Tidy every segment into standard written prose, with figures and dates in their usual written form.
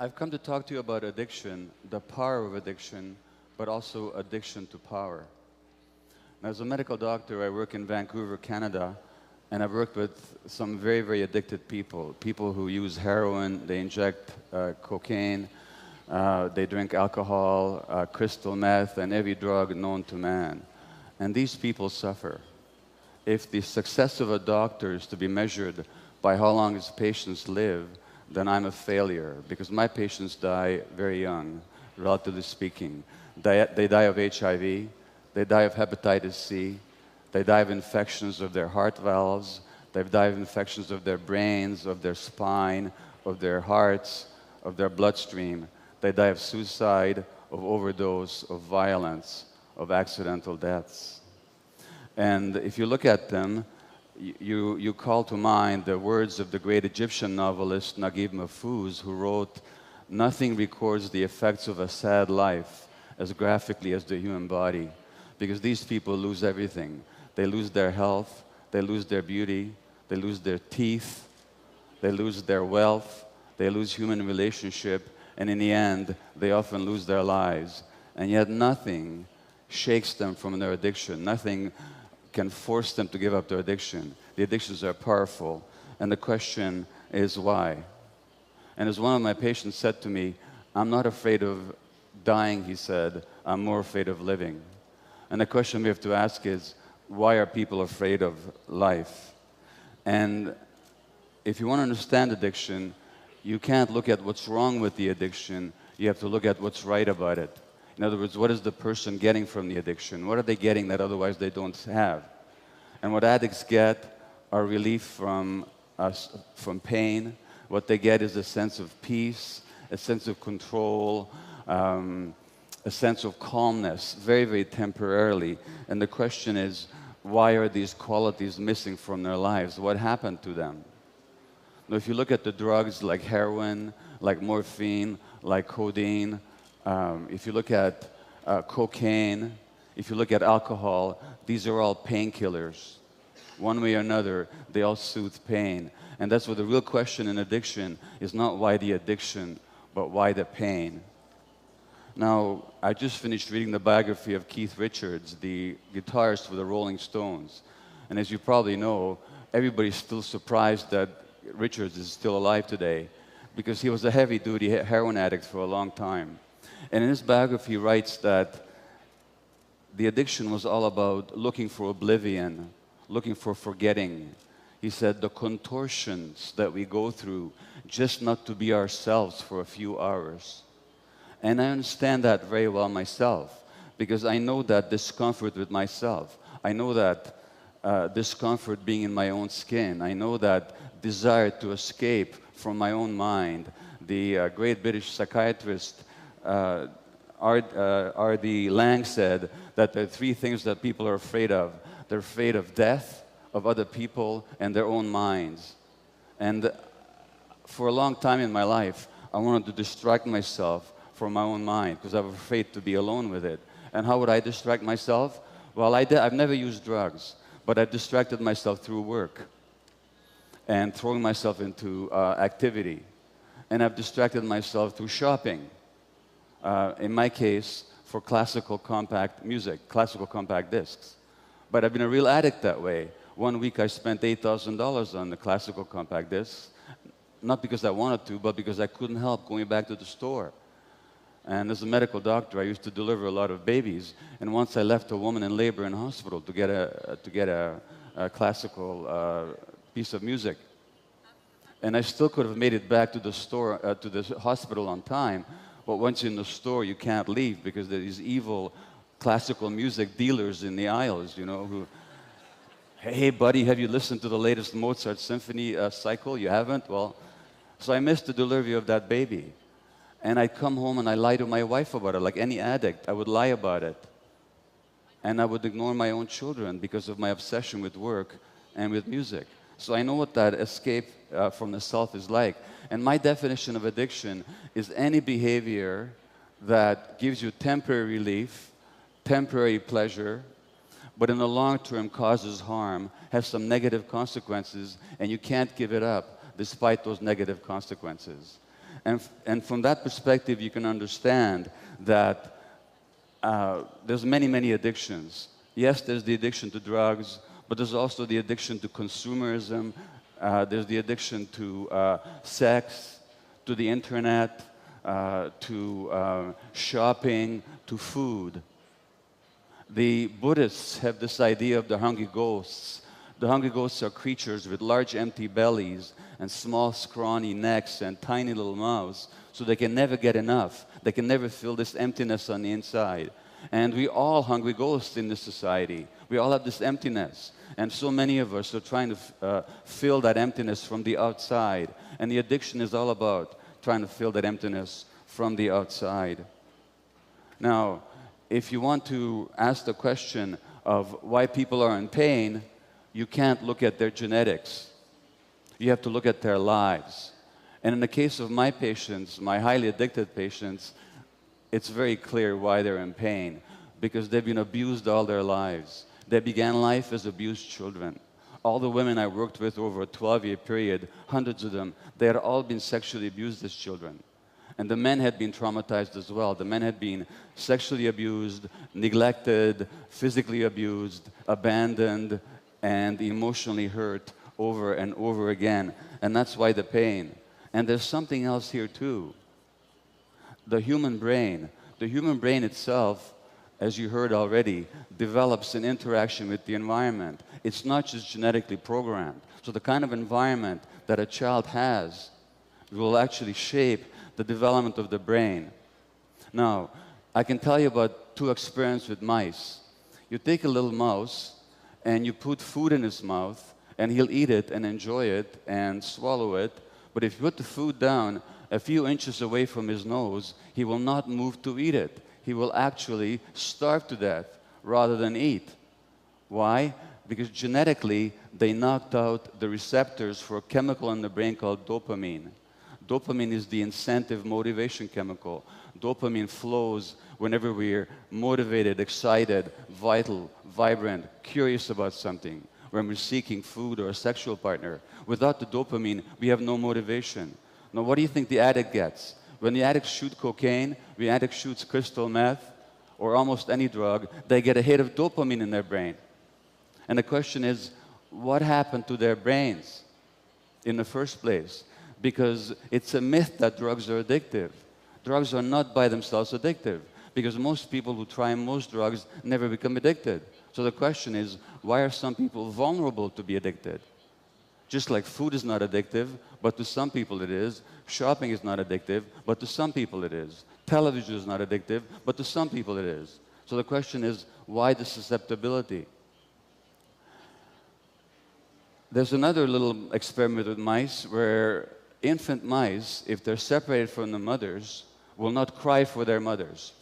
I've come to talk to you about addiction, the power of addiction, but also addiction to power. Now, as a medical doctor, I work in Vancouver, Canada, and I've worked with some very, very addicted people. People who use heroin, they inject cocaine, they drink alcohol, crystal meth, and every drug known to man. And these people suffer. If the success of a doctor is to be measured by how long his patients live, then I'm a failure, because my patients die very young, relatively speaking. They die of HIV, they die of hepatitis C, they die of infections of their heart valves, they die of infections of their brains, of their spine, of their hearts, of their bloodstream. They die of suicide, of overdose, of violence, of accidental deaths. And if you look at them, you call to mind the words of the great Egyptian novelist Naguib Mahfouz, who wrote, "Nothing records the effects of a sad life as graphically as the human body," because these people lose everything. They lose their health, they lose their beauty, they lose their teeth, they lose their wealth, they lose human relationship, and in the end, they often lose their lives. And yet nothing shakes them from their addiction. Nothing can force them to give up their addiction. The addictions are powerful, and the question is why? And as one of my patients said to me, "I'm not afraid of dying," he said, "I'm more afraid of living." And the question we have to ask is, why are people afraid of life? And if you want to understand addiction, you can't look at what's wrong with the addiction, you have to look at what's right about it. In other words, what is the person getting from the addiction? What are they getting that otherwise they don't have? And what addicts get are relief from pain. What they get is a sense of peace, a sense of control, a sense of calmness, very, very temporarily. And the question is, why are these qualities missing from their lives? What happened to them? Now, if you look at the drugs like heroin, like morphine, like codeine, if you look at cocaine, if you look at alcohol, these are all painkillers. One way or another, they all soothe pain. And that's what the real question in addiction is, not why the addiction, but why the pain. Now, I just finished reading the biography of Keith Richards, the guitarist for the Rolling Stones. And as you probably know, everybody's still surprised that Richards is still alive today, because he was a heavy-duty heroin addict for a long time. And in his biography, he writes that the addiction was all about looking for oblivion, looking for forgetting. He said, the contortions that we go through just not to be ourselves for a few hours. And I understand that very well myself, because I know that discomfort with myself. I know that discomfort being in my own skin. I know that desire to escape from my own mind. The great British psychiatrist R.D. Lang said that there are three things that people are afraid of. They're afraid of death, of other people, and their own minds. And for a long time in my life, I wanted to distract myself from my own mind, because I was afraid to be alone with it. And how would I distract myself? Well, I've never used drugs, but I've distracted myself through work and throwing myself into activity. And I've distracted myself through shopping. In my case, for classical compact music, classical compact discs. But I've been a real addict that way. One week I spent $8,000 on the classical compact discs, not because I wanted to, but because I couldn't help going back to the store. And as a medical doctor, I used to deliver a lot of babies. And once I left a woman in labor in hospital to get a classical piece of music. And I still could have made it back to the store, to the hospital on time. But once you're in the store, you can't leave, because there are these evil classical music dealers in the aisles, you know, who, "Hey, buddy, have you listened to the latest Mozart symphony cycle? You haven't? Well," so I missed the delivery of that baby. And I'd come home and I lie to my wife about it, like any addict. I would lie about it. And I would ignore my own children because of my obsession with work and with music. So I know what that escape from the self is like. And my definition of addiction is any behavior that gives you temporary relief, temporary pleasure, but in the long term causes harm, has some negative consequences, and you can't give it up despite those negative consequences. And from that perspective, you can understand that there's many, many addictions. Yes, there's the addiction to drugs, but there's also the addiction to consumerism. There's the addiction to sex, to the internet, to shopping, to food. The Buddhists have this idea of the hungry ghosts. The hungry ghosts are creatures with large empty bellies and small scrawny necks and tiny little mouths, so they can never get enough. They can never fill this emptiness on the inside. And we all hungry ghosts in this society. We all have this emptiness. And so many of us are trying to fill that emptiness from the outside. And the addiction is all about trying to fill that emptiness from the outside. Now, if you want to ask the question of why people are in pain, you can't look at their genetics. You have to look at their lives. And in the case of my patients, my highly addicted patients, it's very clear why they're in pain, because they've been abused all their lives. They began life as abused children. All the women I worked with over a 12-year period, hundreds of them, they had all been sexually abused as children. And the men had been traumatized as well. The men had been sexually abused, neglected, physically abused, abandoned, and emotionally hurt over and over again. And that's why the pain. And there's something else here too. The human brain itself, as you heard already, develops an interaction with the environment. It's not just genetically programmed. So the kind of environment that a child has will actually shape the development of the brain. Now, I can tell you about 2 experiences with mice. You take a little mouse and you put food in his mouth, and he'll eat it and enjoy it and swallow it. But if you put the food down a few inches away from his nose, he will not move to eat it. He will actually starve to death rather than eat. Why? Because genetically, they knocked out the receptors for a chemical in the brain called dopamine. Dopamine is the incentive motivation chemical. Dopamine flows whenever we're motivated, excited, vital, vibrant, curious about something, when we're seeking food or a sexual partner. Without the dopamine, we have no motivation. Now, what do you think the addict gets? When the addict shoots cocaine, the addict shoots crystal meth, or almost any drug, they get a hit of dopamine in their brain. And the question is, what happened to their brains in the first place? Because it's a myth that drugs are addictive. Drugs are not by themselves addictive, because most people who try most drugs never become addicted. So the question is, why are some people vulnerable to be addicted? Just like food is not addictive, but to some people it is. Shopping is not addictive, but to some people it is. Television is not addictive, but to some people it is. So the question is, why the susceptibility? There's another little experiment with mice where infant mice, if they're separated from the mothers, will not cry for their mothers.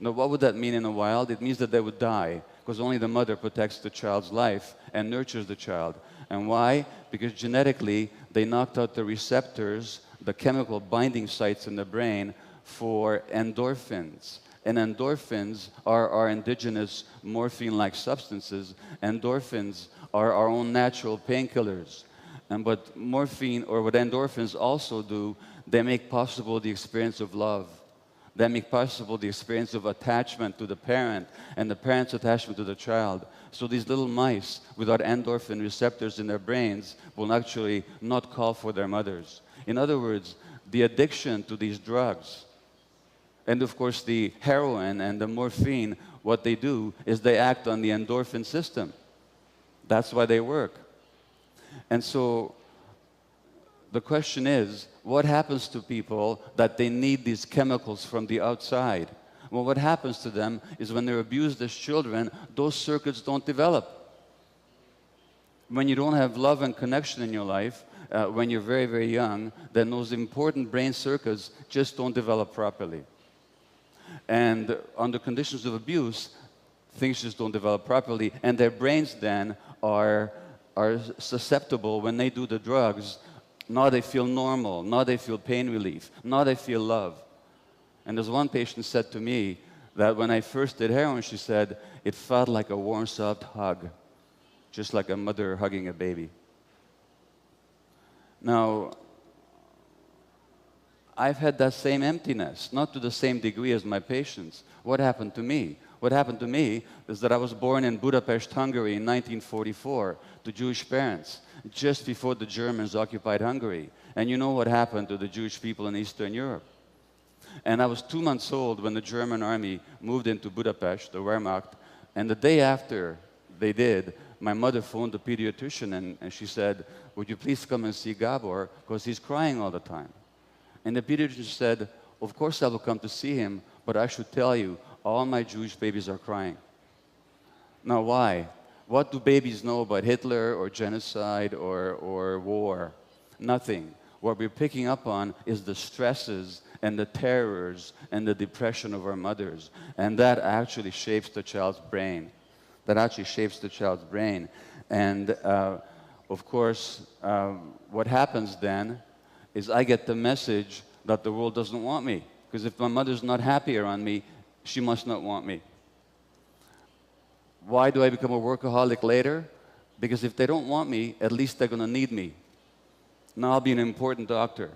Now, what would that mean in the wild? It means that they would die, because only the mother protects the child's life and nurtures the child. And why? Because genetically, they knocked out the receptors, the chemical binding sites in the brain for endorphins. And endorphins are our indigenous morphine-like substances. Endorphins are our own natural painkillers. And what morphine, or what endorphins also do, they make possible the experience of love. They make possible the experience of attachment to the parent and the parent's attachment to the child. So these little mice without endorphin receptors in their brains will actually not call for their mothers. In other words, the addiction to these drugs, and of course the heroin and the morphine, what they do is they act on the endorphin system. That's why they work. And so the question is, what happens to people that they need these chemicals from the outside? Well, what happens to them is when they're abused as children, those circuits don't develop. When you don't have love and connection in your life, when you're very, very young, then those important brain circuits just don't develop properly. And under conditions of abuse, things just don't develop properly, and their brains then are susceptible when they do the drugs. Now they feel normal, now they feel pain relief, now they feel love. And there's one patient said to me that when I first did heroin, she said, it felt like a warm, soft hug, just like a mother hugging a baby. Now, I've had that same emptiness, not to the same degree as my patients. What happened to me? What happened to me is that I was born in Budapest, Hungary in 1944 to Jewish parents, just before the Germans occupied Hungary. And you know what happened to the Jewish people in Eastern Europe. And I was 2 months old when the German army moved into Budapest, the Wehrmacht, and the day after they did, my mother phoned the pediatrician and she said, "Would you please come and see Gábor, because he's crying all the time." And the pediatrician said, "Of course I will come to see him, but I should tell you, all my Jewish babies are crying." Now why? What do babies know about Hitler or genocide or war? Nothing. What we're picking up on is the stresses and the terrors and the depression of our mothers. And that actually shapes the child's brain. That actually shapes the child's brain. And of course, what happens then is I get the message that the world doesn't want me. Because if my mother's not happy around me, she must not want me. Why do I become a workaholic later? Because if they don't want me, at least they're going to need me. Now I'll be an important doctor,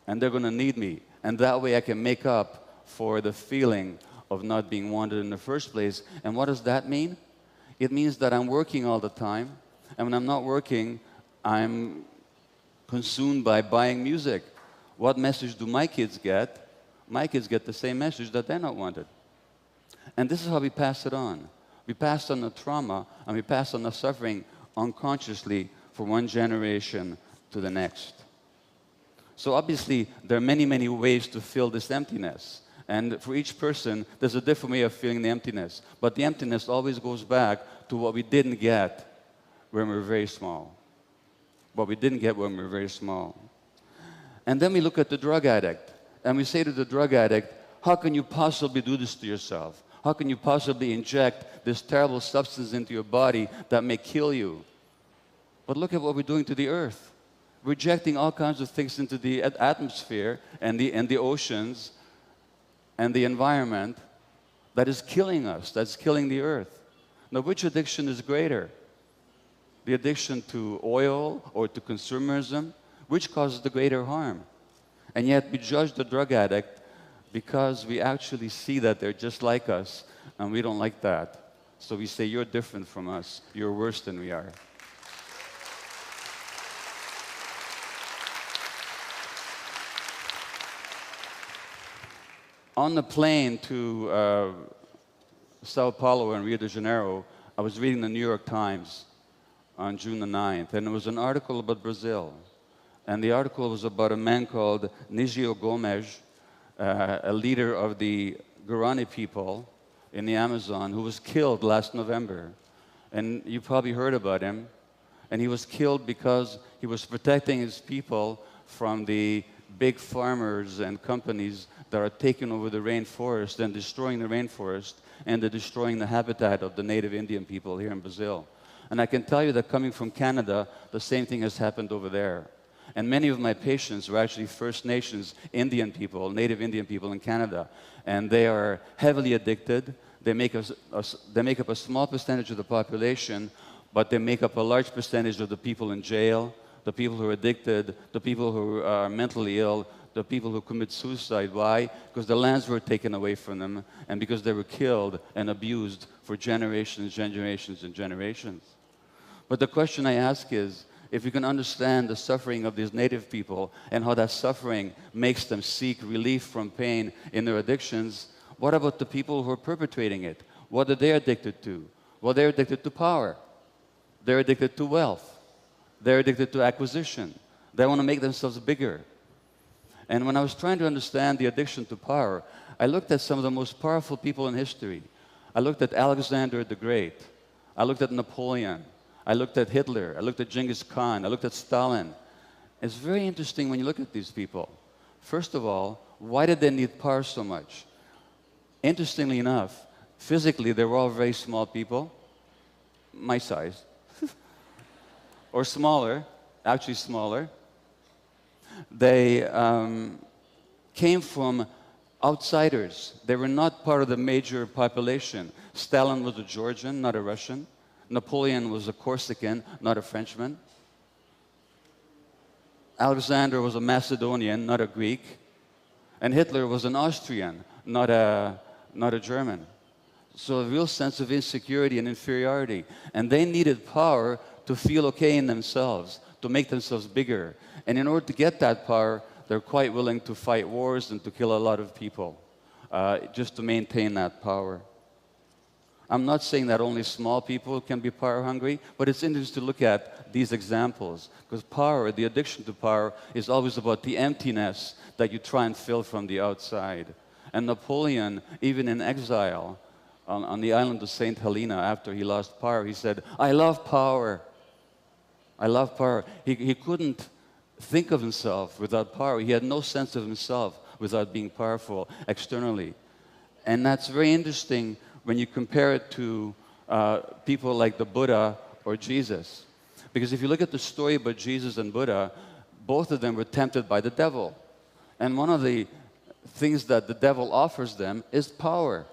and they're going to need me. And that way I can make up for the feeling of not being wanted in the first place. And what does that mean? It means that I'm working all the time, and when I'm not working, I'm consumed by buying music. What message do my kids get? My kids get the same message, that they're not wanted. And this is how we pass it on. We pass on the trauma, and we pass on the suffering unconsciously from one generation to the next. So obviously, there are many, many ways to fill this emptiness. And for each person, there's a different way of feeling the emptiness. But the emptiness always goes back to what we didn't get when we were very small. What we didn't get when we were very small. And then we look at the drug addict, and we say to the drug addict, how can you possibly do this to yourself? How can you possibly inject this terrible substance into your body that may kill you? But look at what we're doing to the earth. We're injecting all kinds of things into the atmosphere and the oceans and the environment that is killing us, that's killing the earth. Now, which addiction is greater? The addiction to oil or to consumerism? Which causes the greater harm? And yet we judge the drug addict because we actually see that they're just like us, and we don't like that. So we say, you're different from us. You're worse than we are. On the plane to Sao Paulo and Rio de Janeiro, I was reading the New York Times on June the 9th, and there was an article about Brazil. And the article was about a man called Nigio Gomes, a leader of the Guarani people in the Amazon, who was killed last November. And you probably heard about him. And he was killed because he was protecting his people from the big farmers and companies that are taking over the rainforest and destroying the rainforest, and they're destroying the habitat of the native Indian people here in Brazil. And I can tell you that coming from Canada, the same thing has happened over there. And many of my patients were actually First Nations Indian people, native Indian people in Canada. And they are heavily addicted. They make up a small percentage of the population, but they make up a large percentage of the people in jail, the people who are addicted, the people who are mentally ill, the people who commit suicide. Why? Because the lands were taken away from them, and because they were killed and abused for generations, generations, and generations. But the question I ask is, if we can understand the suffering of these native people and how that suffering makes them seek relief from pain in their addictions, what about the people who are perpetrating it? What are they addicted to? Well, they're addicted to power. They're addicted to wealth. They're addicted to acquisition. They want to make themselves bigger. And when I was trying to understand the addiction to power, I looked at some of the most powerful people in history. I looked at Alexander the Great. I looked at Napoleon. I looked at Hitler. I looked at Genghis Khan. I looked at Stalin. It's very interesting when you look at these people. First of all, why did they need power so much? Interestingly enough, physically, they were all very small people, my size, or smaller, actually smaller. They came from outsiders. They were not part of the major population. Stalin was a Georgian, not a Russian. Napoleon was a Corsican, not a Frenchman. Alexander was a Macedonian, not a Greek. And Hitler was an Austrian, not a German. So a real sense of insecurity and inferiority. And they needed power to feel okay in themselves, to make themselves bigger. And in order to get that power, they're quite willing to fight wars and to kill a lot of people, just to maintain that power. I'm not saying that only small people can be power hungry, but it's interesting to look at these examples, because power, the addiction to power, is always about the emptiness that you try and fill from the outside. And Napoleon, even in exile, on the island of St. Helena, after he lost power, he said, "I love power. I love power." He couldn't think of himself without power. He had no sense of himself without being powerful externally. And that's very interesting when you compare it to people like the Buddha or Jesus. Because if you look at the story about Jesus and Buddha, both of them were tempted by the devil. And one of the things that the devil offers them is power,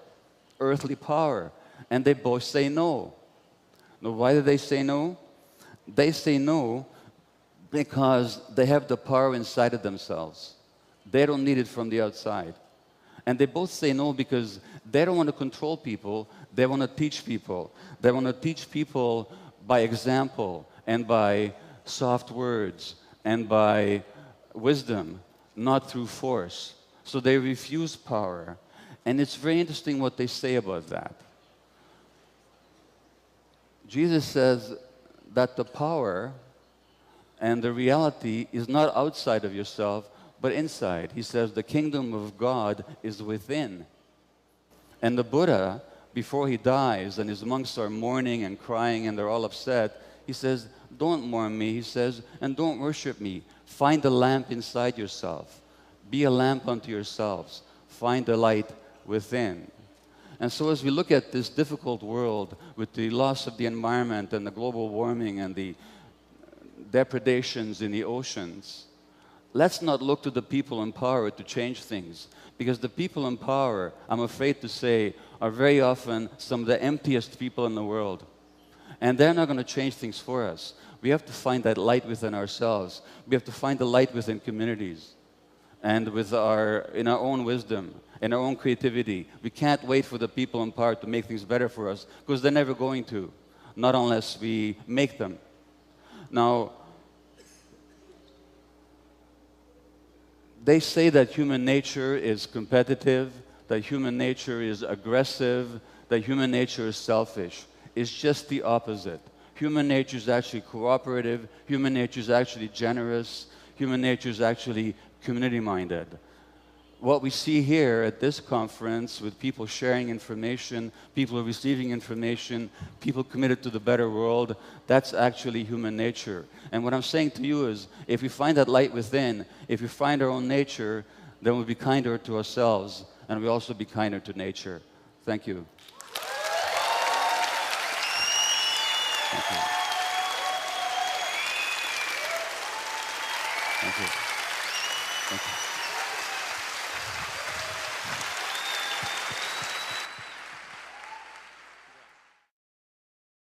earthly power. And they both say no. Now, why do they say no? They say no because they have the power inside of themselves. They don't need it from the outside. And they both say no because they don't want to control people, they want to teach people. They want to teach people by example and by soft words and by wisdom, not through force. So they refuse power. And it's very interesting what they say about that. Jesus says that the power and the reality is not outside of yourself, but inside. He says the kingdom of God is within. And the Buddha, before he dies and his monks are mourning and crying and they're all upset, he says, "Don't mourn me," he says, "and don't worship me. Find the lamp inside yourself. Be a lamp unto yourselves. Find the light within." And so as we look at this difficult world with the loss of the environment and the global warming and the depredations in the oceans, let's not look to the people in power to change things, because the people in power, I'm afraid to say, are very often some of the emptiest people in the world. And they're not going to change things for us. We have to find that light within ourselves. We have to find the light within communities and in our own wisdom, in our own creativity. We can't wait for the people in power to make things better for us, because they're never going to, not unless we make them. Now, they say that human nature is competitive, that human nature is aggressive, that human nature is selfish. It's just the opposite. Human nature is actually cooperative, human nature is actually generous, human nature is actually community-minded. What we see here at this conference, with people sharing information, people receiving information, people committed to the better world, that's actually human nature. And what I'm saying to you is, if we find that light within, if we find our own nature, then we'll be kinder to ourselves, and we'll also be kinder to nature. Thank you. Thank you. Thank you. Thank you.